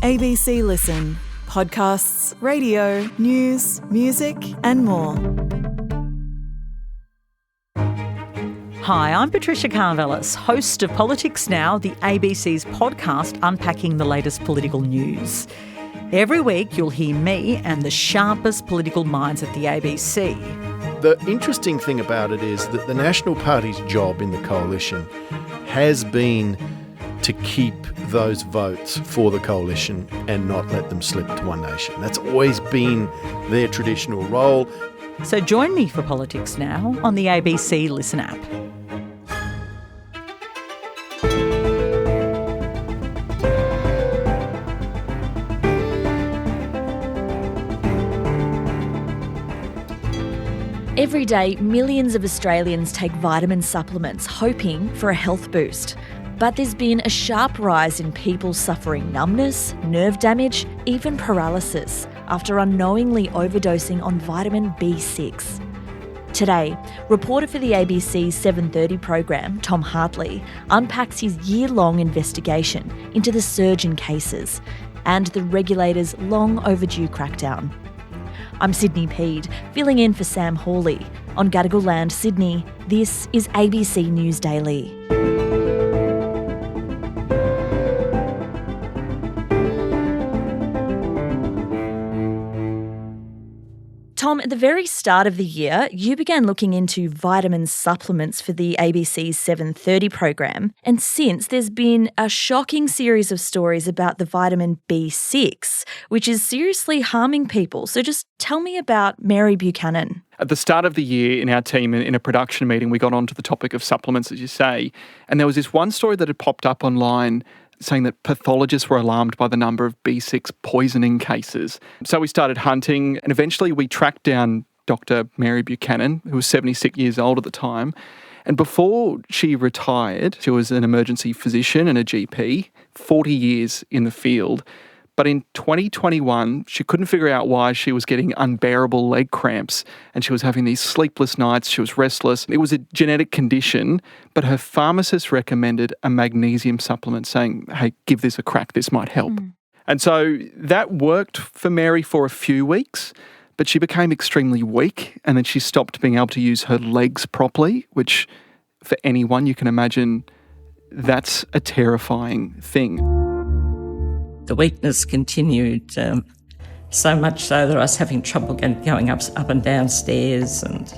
ABC Listen. Podcasts, radio, news, music and more. Hi, I'm Patricia Carvelis, host of Politics Now, the ABC's podcast unpacking the latest political news. Every week you'll hear me and the sharpest political minds at the ABC. The interesting thing about it is that the National Party's job in the coalition has been to keep those votes for the coalition and not let them slip to One Nation. That's always been their traditional role. So join me for Politics Now on the ABC Listen app. Every day, millions of Australians take vitamin supplements, hoping for a health boost. But there's been a sharp rise in people suffering numbness, nerve damage, even paralysis, after unknowingly overdosing on vitamin B6. Today, reporter for the ABC's 7:30 program, Tom Hartley, unpacks his year-long investigation into the surge in cases and the regulator's long-overdue crackdown. I'm Sydney Peed, filling in for Sam Hawley. On Gadigal Land, Sydney, this is ABC News Daily. Tom, at the very start of the year, you began looking into vitamin supplements for the ABC's 7:30 program, and since there's been a shocking series of stories about the vitamin B6, which is seriously harming people. So just tell me about Mary Buchanan. At the start of the year in our team, in a production meeting, we got onto the topic of supplements, as you say, and there was this one story that had popped up online saying that pathologists were alarmed by the number of B6 poisoning cases. So we started hunting, and eventually we tracked down Dr. Mary Buchanan, who was 76 years old at the time. And before she retired, she was an emergency physician and a GP, 40 years in the field. But in 2021, she couldn't figure out why she was getting unbearable leg cramps and she was having these sleepless nights, she was restless. It was a genetic condition, but her pharmacist recommended a magnesium supplement saying, hey, give this a crack, this might help. And so that worked for Mary for a few weeks, but she became extremely weak and then she stopped being able to use her legs properly, which for anyone you can imagine, that's a terrifying thing. The weakness continued, so much so that I was having trouble going up and down stairs, and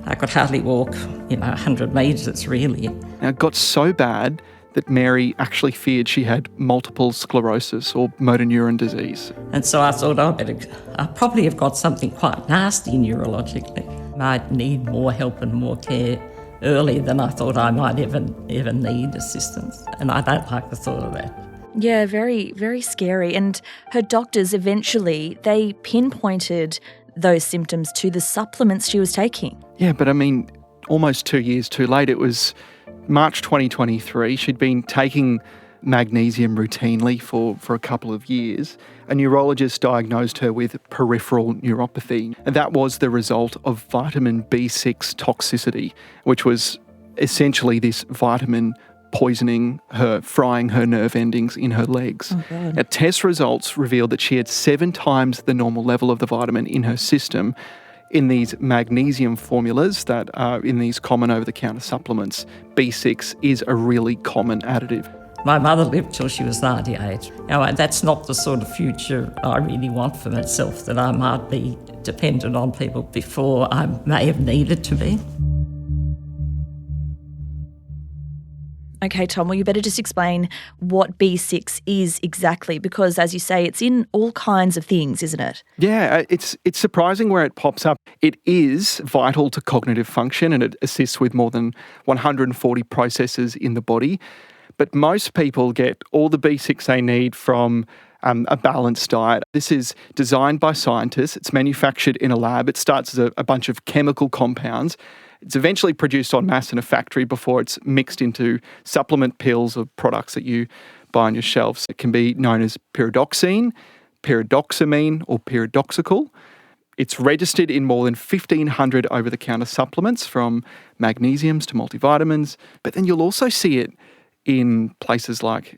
I could hardly walk, 100 metres really. Now, it got so bad that Mary actually feared she had multiple sclerosis or motor neuron disease. And so I thought, I probably have got something quite nasty neurologically. I'd need more help and more care earlier than I thought I might ever need assistance. And I don't like the thought of that. Yeah, very, very scary. And her doctors eventually, they pinpointed those symptoms to the supplements she was taking. Yeah, but I mean, almost 2 years too late. It was March 2023. She'd been taking magnesium routinely for a couple of years. A neurologist diagnosed her with peripheral neuropathy, and that was the result of vitamin B6 toxicity, which was essentially this vitamin poisoning her, frying her nerve endings in her legs. Oh, God. Now, test results revealed that she had 7 times the normal level of the vitamin in her system in these magnesium formulas that are in these common over-the-counter supplements. B6 is a really common additive. My mother lived till she was 98. That's not the sort of future I really want for myself, that I might be dependent on people before I may have needed to be. Okay, Tom, well, you better just explain what B6 is exactly, because as you say, it's in all kinds of things, isn't it? Yeah, it's surprising where it pops up. It is vital to cognitive function and it assists with more than 140 processes in the body. But most people get all the B6 they need from a balanced diet. This is designed by scientists. It's manufactured in a lab. It starts as a bunch of chemical compounds. It's eventually produced en masse in a factory before it's mixed into supplement pills or products that you buy on your shelves. It can be known as pyridoxine, pyridoxamine or pyridoxical. It's registered in more than 1,500 over-the-counter supplements, from magnesiums to multivitamins. But then you'll also see it in places like,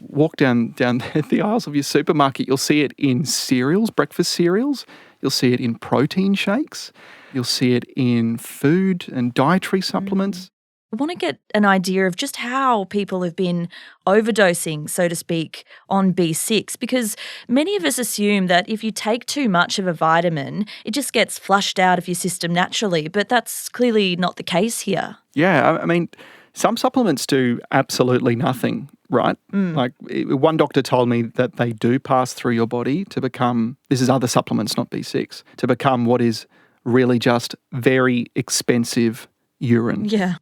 walk down the aisles of your supermarket, you'll see it in cereals, breakfast cereals. You'll see it in protein shakes. You'll see it in food and dietary supplements. I want to get an idea of just how people have been overdosing, so to speak, on B6, because many of us assume that if you take too much of a vitamin, it just gets flushed out of your system naturally, but that's clearly not the case here. Yeah, some supplements do absolutely nothing, right? Like one doctor told me that they do pass through your body to become, this is other supplements, not B6, to become what is really just very expensive urine. Yeah.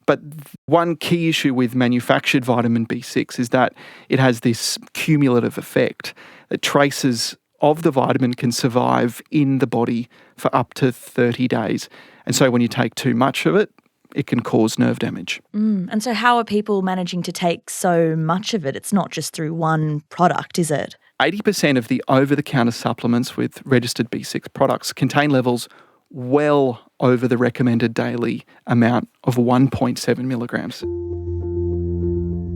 But one key issue with manufactured vitamin B6 is that it has this cumulative effect that traces of the vitamin can survive in the body for up to 30 days. And so when you take too much of it, it can cause nerve damage. And so how are people managing to take so much of it? It's not just through one product, is it? 80% of the over-the-counter supplements with registered B6 products contain levels well over the recommended daily amount of 1.7 milligrams.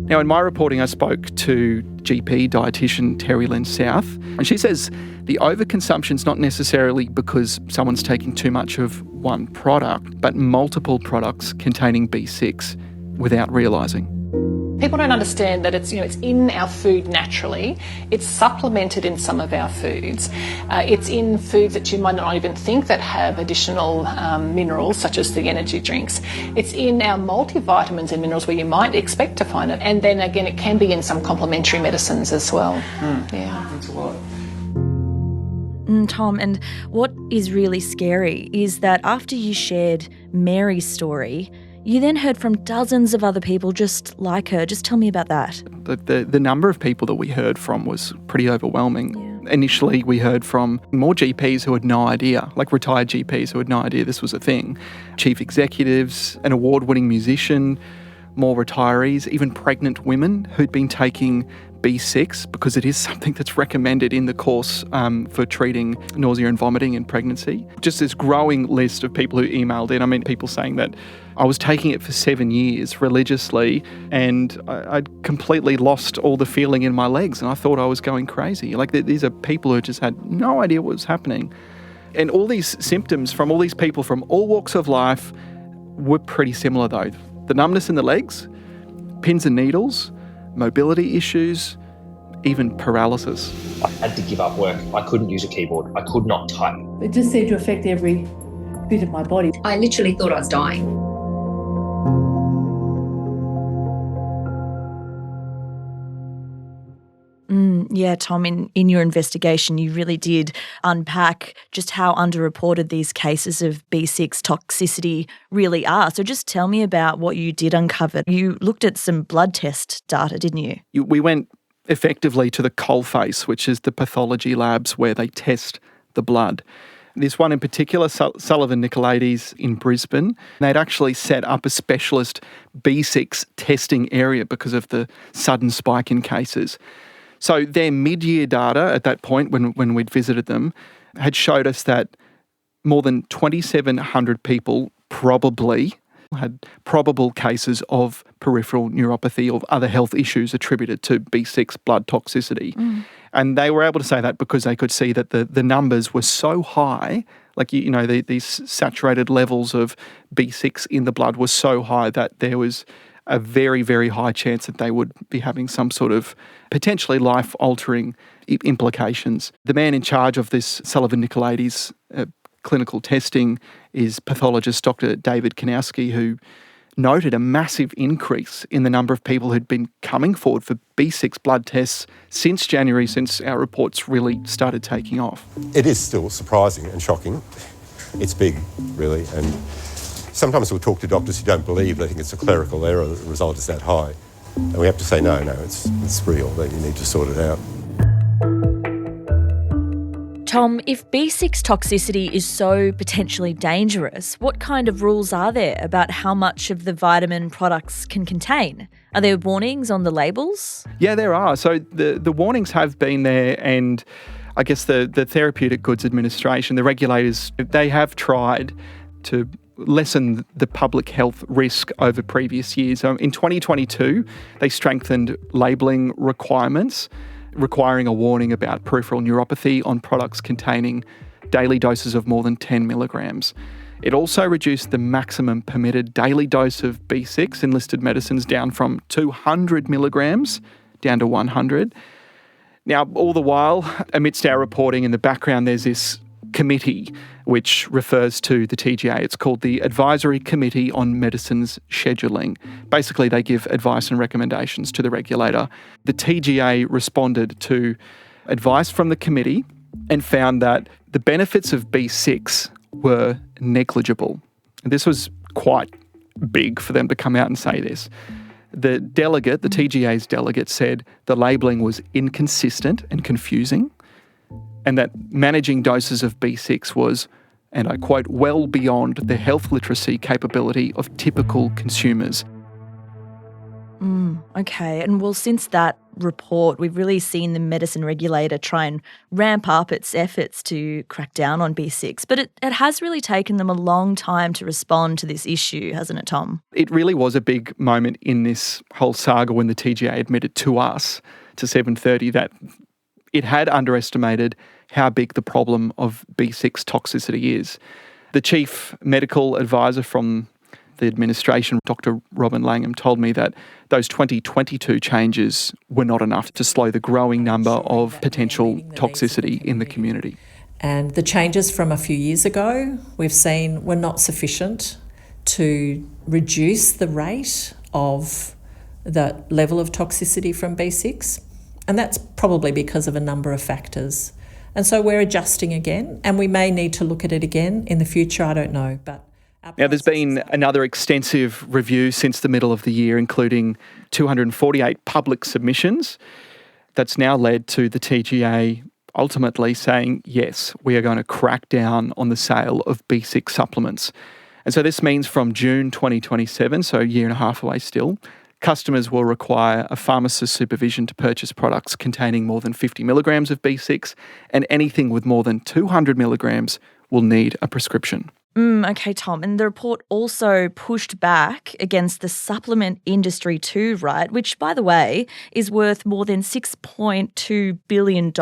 Now, in my reporting, I spoke to GP dietitian Terry Lynn South, and she says the overconsumption is not necessarily because someone's taking too much of one product, but multiple products containing B6 without realising. People don't understand that it's in our food naturally. It's supplemented in some of our foods. It's in foods that you might not even think that have additional minerals, such as the energy drinks. It's in our multivitamins and minerals where you might expect to find it. And then again, it can be in some complementary medicines as well. Yeah. That's a lot. Tom, and what is really scary is that after you shared Mary's story, you then heard from dozens of other people just like her. Just tell me about that. The number of people that we heard from was pretty overwhelming. Yeah. Initially, we heard from more GPs who had no idea, like retired GPs who had no idea this was a thing, chief executives, an award-winning musician, more retirees, even pregnant women who'd been taking B6 because it is something that's recommended in the course for treating nausea and vomiting in pregnancy. Just this growing list of people who emailed in. People saying that I was taking it for 7 years religiously and I'd completely lost all the feeling in my legs and I thought I was going crazy. Like these are people who just had no idea what was happening. And all these symptoms from all these people from all walks of life were pretty similar though. The numbness in the legs, pins and needles, mobility issues, even paralysis. I had to give up work. I couldn't use a keyboard. I could not type. It just seemed to affect every bit of my body. I literally thought I was dying. Yeah, Tom, in your investigation, you really did unpack just how underreported these cases of B6 toxicity really are. So just tell me about what you did uncover. You looked at some blood test data, didn't you? We went effectively to the coalface, which is the pathology labs where they test the blood. This one in particular, Sullivan Nicolaides in Brisbane, they'd actually set up a specialist B6 testing area because of the sudden spike in cases. So their mid-year data at that point when we'd visited them had showed us that more than 2,700 people probably had probable cases of peripheral neuropathy or other health issues attributed to B6 blood toxicity. And they were able to say that because they could see that the numbers were so high, like, these saturated levels of B6 in the blood were so high that there was a very, very high chance that they would be having some sort of potentially life-altering implications. The man in charge of this Sullivan Nicolaides clinical testing is pathologist Dr. David Kanowski, who noted a massive increase in the number of people who'd been coming forward for B6 blood tests since January, since our reports really started taking off. It is still surprising and shocking. It's big, really, and sometimes we'll talk to doctors who don't believe, they think it's a clerical error that the result is that high. And we have to say, no, it's real, that you need to sort it out. Tom, if B6 toxicity is so potentially dangerous, what kind of rules are there about how much of the vitamin products can contain? Are there warnings on the labels? Yeah, there are. So the warnings have been there, and I guess the Therapeutic Goods Administration, the regulators, they have tried to lessen the public health risk over previous years. In 2022, they strengthened labelling requirements, requiring a warning about peripheral neuropathy on products containing daily doses of more than 10 milligrams. It also reduced the maximum permitted daily dose of B6 in listed medicines down from 200 milligrams down to 100. Now, all the while, amidst our reporting in the background, there's this committee which refers to the TGA. It's called the Advisory Committee on Medicines Scheduling. Basically, they give advice and recommendations to the regulator. The TGA responded to advice from the committee and found that the benefits of B6 were negligible. This was quite big for them to come out and say this. The delegate, the TGA's delegate, said the labelling was inconsistent and confusing, and that managing doses of B6 was, and I quote, well beyond the health literacy capability of typical consumers. Okay, and well, since that report, we've really seen the medicine regulator try and ramp up its efforts to crack down on B6, but it has really taken them a long time to respond to this issue, hasn't it, Tom? It really was a big moment in this whole saga when the TGA admitted to us, to 7:30, that it had underestimated how big the problem of B6 toxicity is. The chief medical advisor from the administration, Dr. Robin Langham, told me that those 2022 changes were not enough to slow the growing number of potential toxicity in the community. And the changes from a few years ago we've seen were not sufficient to reduce the rate of the level of toxicity from B6. And that's probably because of a number of factors. And so we're adjusting again, and we may need to look at it again in the future, I don't know. But now, there's been another extensive review since the middle of the year, including 248 public submissions. That's now led to the TGA ultimately saying, yes, we are going to crack down on the sale of B6 supplements. And so this means from June 2027, so a year and a half away still, customers will require a pharmacist's supervision to purchase products containing more than 50 milligrams of B6, and anything with more than 200 milligrams will need a prescription. Okay, Tom. And the report also pushed back against the supplement industry too, right? Which, by the way, is worth more than $6.2 billion.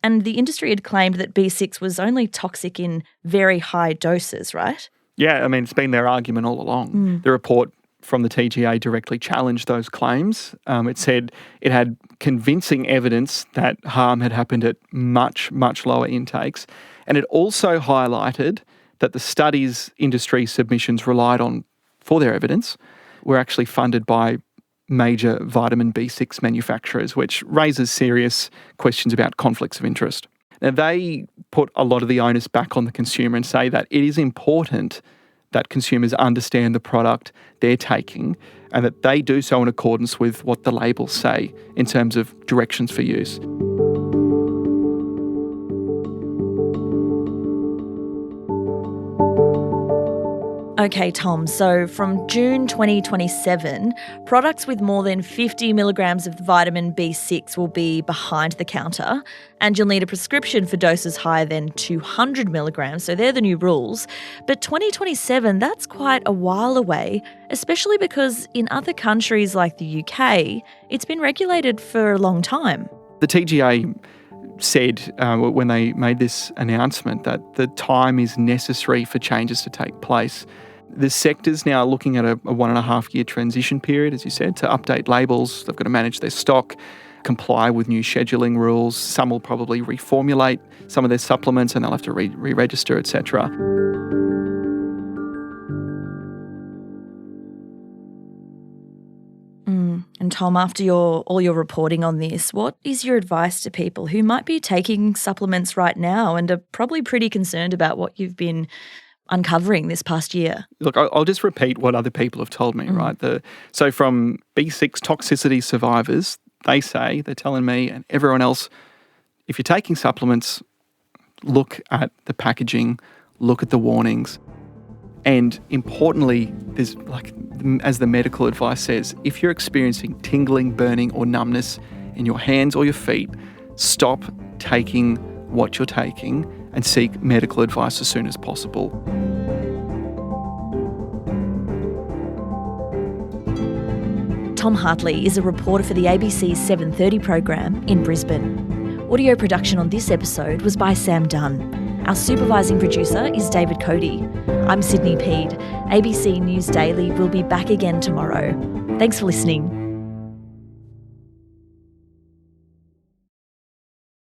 And the industry had claimed that B6 was only toxic in very high doses, right? Yeah, I mean, it's been their argument all along. The report from the TGA directly challenged those claims. It said it had convincing evidence that harm had happened at much, much lower intakes. And it also highlighted that the studies industry submissions relied on for their evidence were actually funded by major vitamin B6 manufacturers, which raises serious questions about conflicts of interest. Now, they put a lot of the onus back on the consumer and say that it is important that consumers understand the product they're taking and that they do so in accordance with what the labels say in terms of directions for use. Okay, Tom, so from June 2027, products with more than 50 milligrams of vitamin B6 will be behind the counter, and you'll need a prescription for doses higher than 200 milligrams, so they're the new rules. But 2027, that's quite a while away, especially because in other countries like the UK, it's been regulated for a long time. The TGA said when they made this announcement that the time is necessary for changes to take place. The sector's now looking at a 1.5-year transition period, as you said, to update labels. They've got to manage their stock, comply with new scheduling rules. Some will probably reformulate some of their supplements and they'll have to re-register, etc. And Tom, after all your reporting on this, what is your advice to people who might be taking supplements right now and are probably pretty concerned about what you've been uncovering this past year? Look, I'll just repeat what other people have told me, right? So from B6 toxicity survivors, they're telling me and everyone else, if you're taking supplements, look at the packaging, look at the warnings. And importantly, there's as the medical advice says, if you're experiencing tingling, burning or numbness in your hands or your feet, stop taking what you're taking and seek medical advice as soon as possible. Tom Hartley is a reporter for the ABC's 7:30 program in Brisbane. Audio production on this episode was by Sam Dunn. Our supervising producer is David Cody. I'm Sydney Peed. ABC News Daily will be back again tomorrow. Thanks for listening.